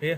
भैया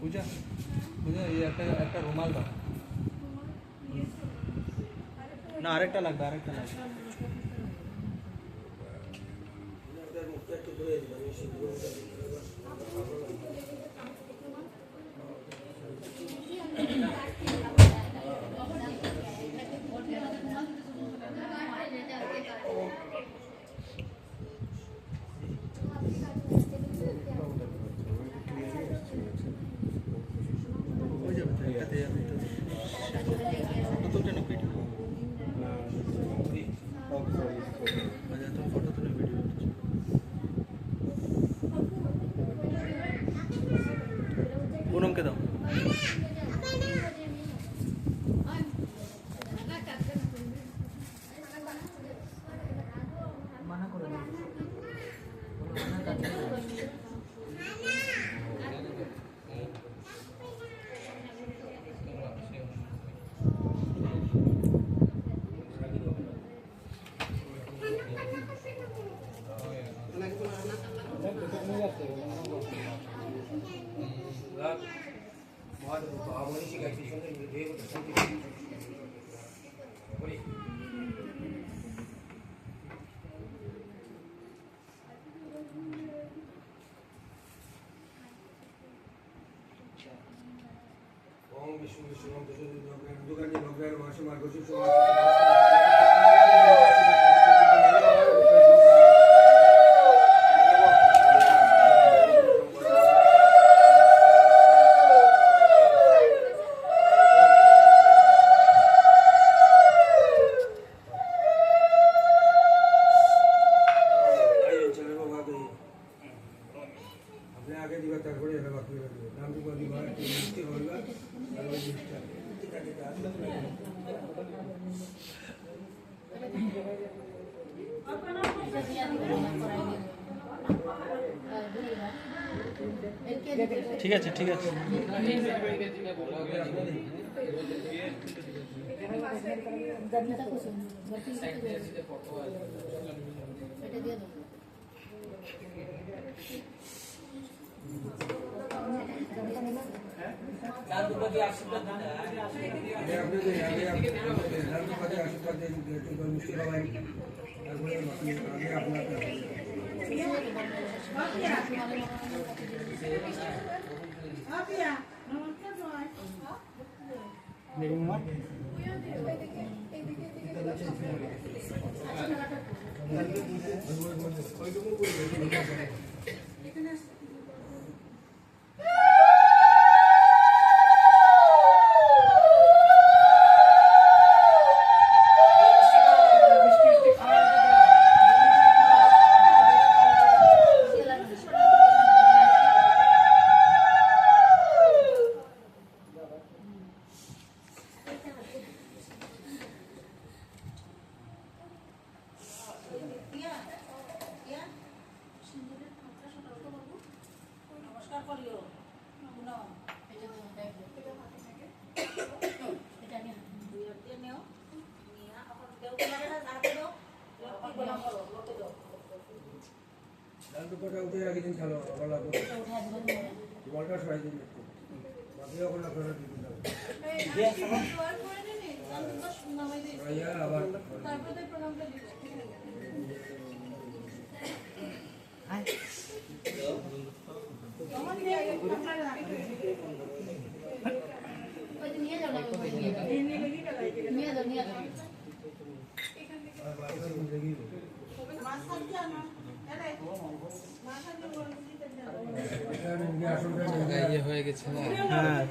पूजा पूजा ये একটা রুমাল দাও না আরেকটা লাগবে पूनम के दाओ ঠিক আছে ये হয়ে গেছে না হ্যাঁ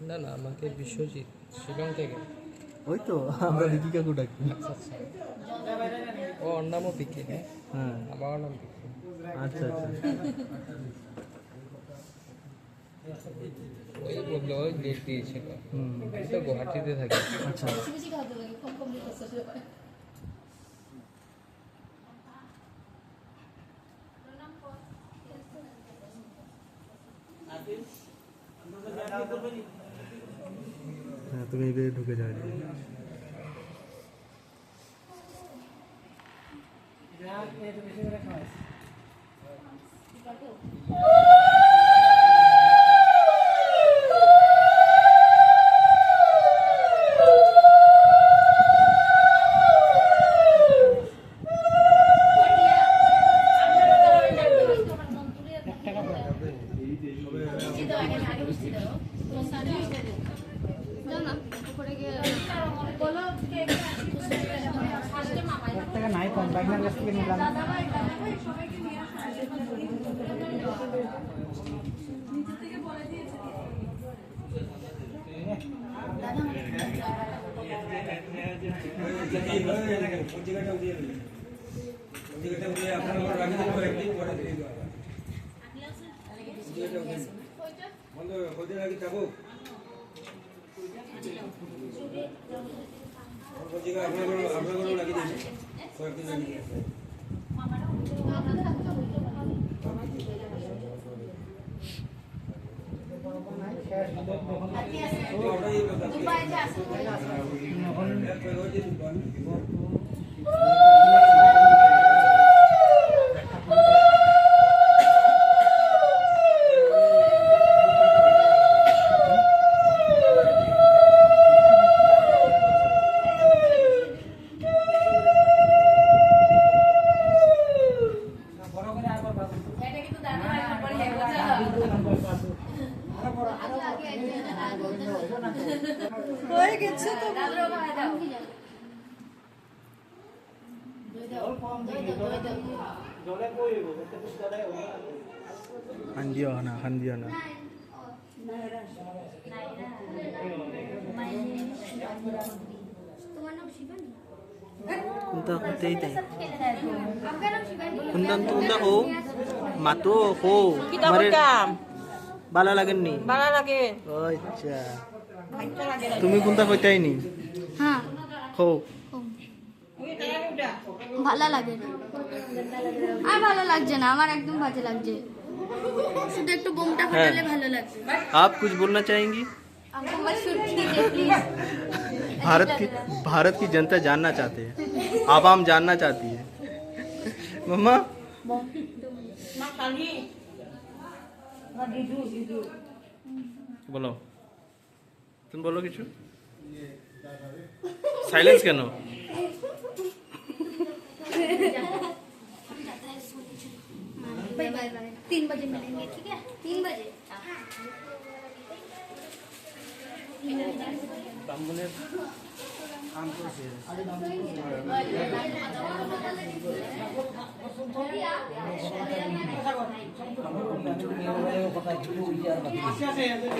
না না আমাকে বিশ্বজিৎ শিলং থেকে। ওই তো আমরা লিখি কাকু ডাকি। ও নামও পিকে। হ্যাঁ আমার নাম পিকে। আচ্ছা আচ্ছা ওই বললো ওই ডেট দিয়েছিল। আমি তো গুয়াহাটিতে থাকি। আচ্ছা হ্যাঁ তুমি এদিকে ঢুকে যাও। হান্দিও না kunta kunta ite kunta ho mato ho mare bala lagen ni bala লাগে আচ্ছা তুমি kunta কইতাই নি হ্যাঁ ho ভালো লাগে না আর ভালো লাগছে না আমার একদম বাজে লাগছে শুধু একটু বোমটা ফাটালে ভালো লাগছে आप कुछ बोलना चाहेंगी हमको मत शूट कीजिए प्लीज भारत की जनता जानना चाहते हैं आवाम जानना चाहती है मम्मा बोलो तुम बोलो किचु साइलेंस কেন बाय बाय बाय 3 बजे मिलेंगे ठीक है 3 बजे ব্রাহ্মণের কাম করছে আমি